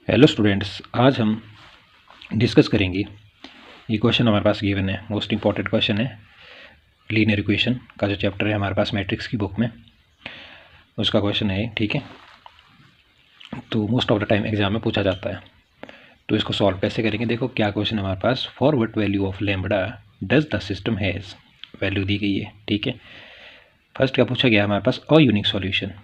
Hello students, आज हम discuss करेंगे। ये क्वेश्चन हमारे पास गिवन है, मोस्ट इंपॉर्टेंट क्वेश्चन है। लीनियर इक्वेशन का जो चैप्टर है हमारे पास मैट्रिक्स की बुक में, उसका क्वेश्चन है। ठीक है, तो most of the time exam में पूछा जाता है। तो इसको सॉल्व कैसे करेंगे, देखो क्या क्वेश्चन है हमारे पास। For what value of lambda does the system has, value दी गई है। ठीक है, फर्स्ट क्या पूछा गया हमारे पास, अ यूनिक सॉल्यूशन।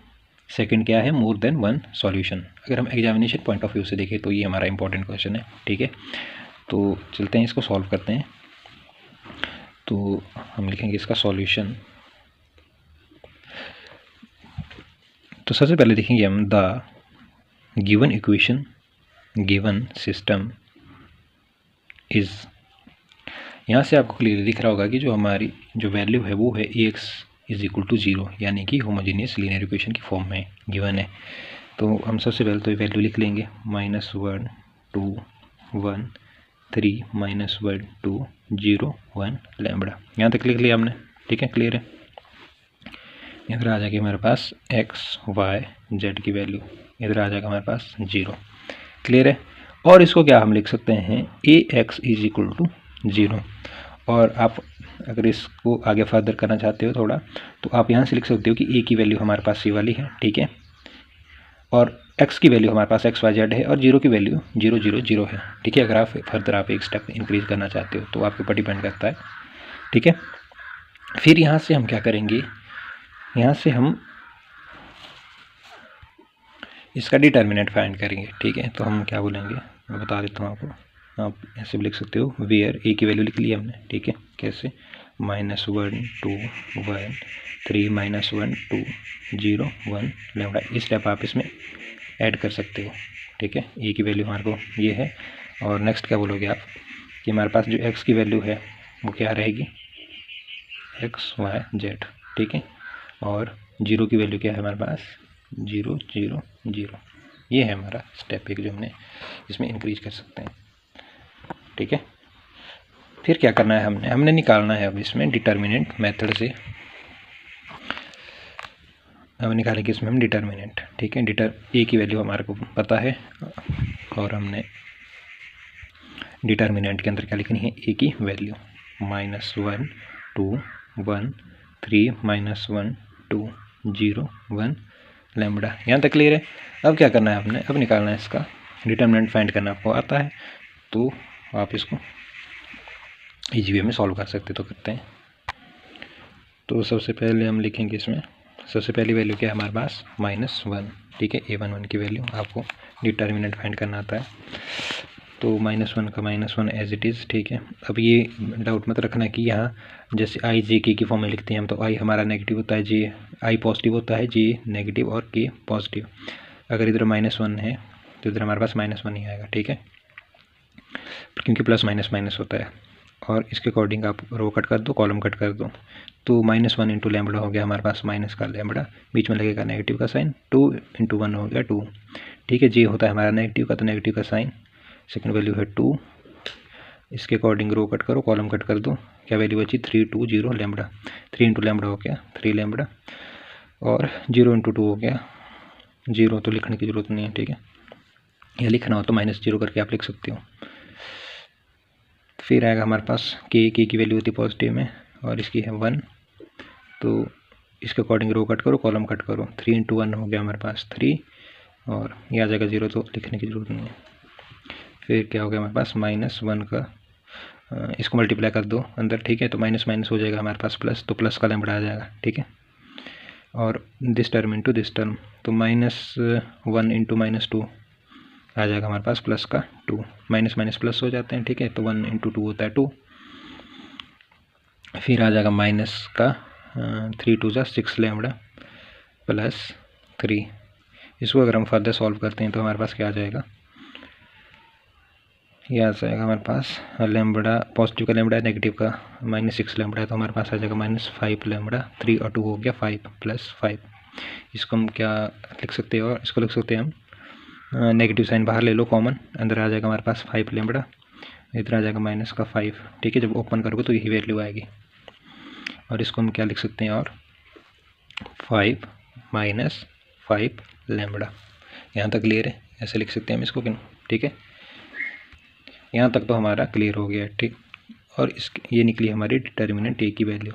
सेकंड क्या है, मोर देन वन सॉल्यूशन। अगर हम एग्जामिनेशन पॉइंट ऑफ व्यू से देखें तो ये हमारा इंपॉर्टेंट क्वेश्चन है। ठीक है, तो चलते हैं इसको सॉल्व करते हैं। तो हम लिखेंगे इसका सॉल्यूशन। तो सबसे पहले देखेंगे हम the given equation given system is. यहाँ से आपको क्लियरली दिख रहा होगा कि जो हमारी जो वैल्यू है वो है Ax इज इक्वल टू 0, यानी कि होमोजीनियस लीनियर इक्वेशन की फॉर्म में गिवन है। तो हम सबसे पहले तो ये वैल्यू लिख लेंगे, -1 2 1 3 -1 2 0 1 लैम्बडा। यहाँ तक लिख लिया हमने। ठीक है, क्लियर है। इधर आ जाएगी हमारे पास x y z की वैल्यू, इधर आ जाएगा हमारे पास 0। क्लियर है। और इसको क्या हम लिख सकते हैं, Ax इज इक्वल टू 0। और आप अगर इसको आगे फर्दर करना चाहते हो थोड़ा, तो आप यहाँ से लिख सकते हो कि a की वैल्यू हमारे पास ये वाली है। ठीक है, और x की वैल्यू हमारे पास x y z है, और 0 की वैल्यू 0 0 0 है। ठीक है, अगर आप फर्दर आप एक स्टेप इंक्रीज करना चाहते हो तो आपके ऊपर डिपेंड करता है। ठीक है, फिर यहाँ से हम क्या करेंगे, यहाँ से हम इसका डिटर्मिनेंट फाइंड करेंगे। ठीक है, तो हम क्या बोलेंगे, मैं बता देता हूँ आपको। आप ऐसे भी लिख सकते हो, वेयर a की वैल्यू लिख ली हमने। ठीक है, कैसे, -1 2 1 3 -1 2 0 1 लैम्बडा। इस स्टेप आप इसमें ऐड कर सकते हो। ठीक है, a की वैल्यू हमारे को ये है। और नेक्स्ट क्या बोलोगे आप कि हमारे पास जो x की वैल्यू है वो क्या रहेगी, x y z। ठीक है, और 0 की वैल्यू क्या है हमारे पास, 0 0 0। ये है हमारा स्टेप एक जो हमने इसमें इंक्रीज कर सकते हैं। ठीक है, फिर क्या करना है, हमने निकालना है अब इसमें डिटर्मिनेंट मेथड से। अब निकालेंगे इसमें हम डिटर्मिनेंट। ठीक है, a की वैल्यू हमारे को पता है, और हमने डिटर्मिनेंट के अंदर क्या लिखनी है, a की वैल्यू -1 2 1 3 -1 2 0 1 लैम्बडा। यहाँ तक क्लियर है। अब क्या करना है हमने, अब निकालना है इसका डिटर्मिनेंट फाइंड करना आपको आता है, तो आप इसको इजी वे में सॉल्व कर सकते तो करते हैं। तो सबसे पहले हम लिखेंगे इसमें, सबसे पहली वैल्यू क्या है हमारे पास, -1। ठीक है, a11 की वैल्यू आपको डिटर्मिनेंट फाइंड करना आता है। तो -1 का -1 एज इट इज़। ठीक है, अब ये डाउट मत रखना कि यहाँ जैसे i j k की फॉर्म में लिखते हैं हम, तो i हमारा नेगेटिव होता है, j i पॉजिटिव होता है, j नेगेटिव और k पॉजिटिव। अगर इधर -1 है तो इधर हमारे पास -1 ही आएगा। ठीक है, क्योंकि प्लस माइनस माइनस होता है। और इसके अकॉर्डिंग आप रो कट कर दो, कॉलम कट कर दो। तो -1 इंटू लैम्बडा हो गया हमारे पास माइनस का लैम्बडा, बीच में लगेगा नेगेटिव का साइन, 2 इंटू 1 हो गया 2। ठीक है, जे होता है हमारा नेगेटिव का, तो नेगेटिव का साइन, सेकंड वैल्यू है 2। इसके अकॉर्डिंग रो कट करो, कॉलम कट कर दो। क्या वैल्यू बची, 3 2 0 लैम्बडा। 3 इंटू लैम्बडा हो गया 3 लैम्बडा, और 0 इंटू 2 हो गया 0, तो लिखने की जरूरत नहीं है। ठीक है, या लिखना हो तो -0 करके आप लिख सकते हो। फिर आएगा हमारे पास k की वैल्यू होती है पॉजिटिव में, और इसकी है 1। तो इसके अकॉर्डिंग रो कट करो, कॉलम कट करो। 3 इंटू 1 हो गया हमारे पास 3, और ये आ जाएगा 0, तो लिखने की ज़रूरत नहीं है। फिर क्या हो गया हमारे पास, -1 का इसको मल्टीप्लाई कर दो अंदर। ठीक है, तो माइनस माइनस हो जाएगा हमारे पास प्लस, तो प्लस का लैम्बडा आ जाएगा। ठीक है, और this term into this term, तो -1 इंटू -2 आ जाएगा हमारे पास प्लस का 2। माइनस माइनस प्लस हो जाते हैं। ठीक है, तो 1 इंटू 2 होता है 2। फिर आ जाएगा माइनस का 3 2 जा 6 लैम्बडा प्लस 3। इसको अगर हम फर्दर सॉल्व करते हैं तो हमारे पास क्या आ जाएगा, ये आ जाएगा हमारे पास लैम्बडा, पॉजिटिव का लैम्बडा है, नेगेटिव का -6 लैम्बडा है, तो हमारे पास आ जाएगा -5 लैम्बडा। 3 और 2 हो गया 5 प्लस 5। इसको हम क्या लिख सकते हैं, और इसको लिख सकते हैं हम नेगेटिव साइन बाहर ले लो कॉमन, अंदर आ जाएगा हमारे पास 5 लैम्बडा, इधर आ जाएगा माइनस का 5। ठीक है, जब ओपन करोगे तो यही वैल्यू आएगी। और इसको हम क्या लिख सकते हैं, और 5 -5 लैम्बडा। यहाँ तक क्लियर है। ऐसे लिख सकते हैं हम इसको कि ठीक है। यहाँ तक तो हमारा क्लियर हो गया, ठीक। और इस ये निकली हमारी डिटर्मिनेंट ए की वैल्यू,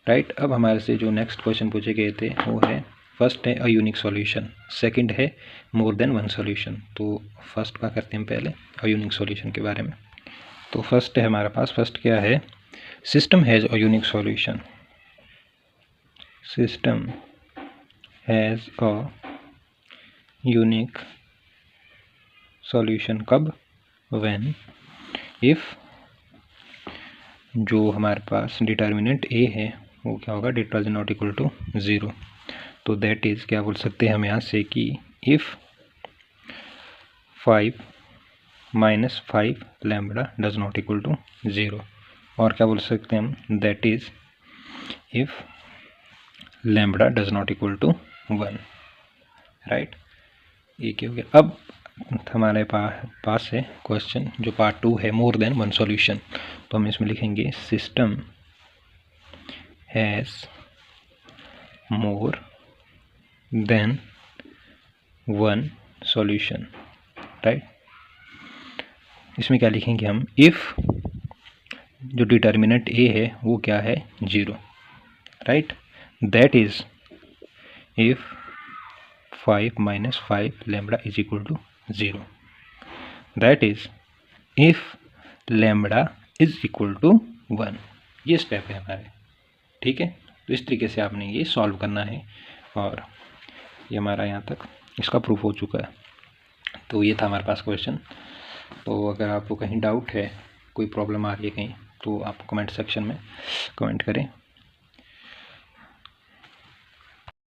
राइट। अब हमारे से जो नेक्स्ट क्वेश्चन पूछे गए थे वो है, फर्स्ट है अ यूनिक सॉल्यूशन, सेकंड है मोर देन वन सॉल्यूशन। तो फर्स्ट का करते हैं पहले अ यूनिक सॉल्यूशन के बारे में। तो फर्स्ट है हमारे पास, फर्स्ट क्या है, system has a unique solution, system has a unique solution कब, व्हेन, इफ़ जो हमारे पास डिटर्मिनेंट ए है वो क्या होगा, डिट इज नॉट इक्वल टू 0। तो दैट इज़ क्या बोल सकते हैं हम यहाँ से कि if 5 minus 5 lambda does not equal to 0। और क्या बोल सकते हैं हम, that is if lambda does not equal to 1, right. ये क्या हो गया। अब हमारे पास है क्वेश्चन जो पार्ट 2 है, मोर देन वन सॉल्यूशन। तो हम इसमें लिखेंगे system has more than one solution, right. इसमें क्या लिखेंगे हम, इफ़ जो डिटर्मिनेंट ए है वो क्या है, 0, right. That is if 5 minus 5 lambda is equal to 0, that is if lambda is equal to 1। ये स्टेप है हमारे, ठीक है। तो इस तरीके से आपने ये सॉल्व करना है और ये हमारा यहाँ तक इसका प्रूफ हो चुका है। तो ये था हमारे पास क्वेश्चन। तो अगर आपको कहीं डाउट है, कोई प्रॉब्लम आ रही है कहीं, तो आप कमेंट सेक्शन में कमेंट करें।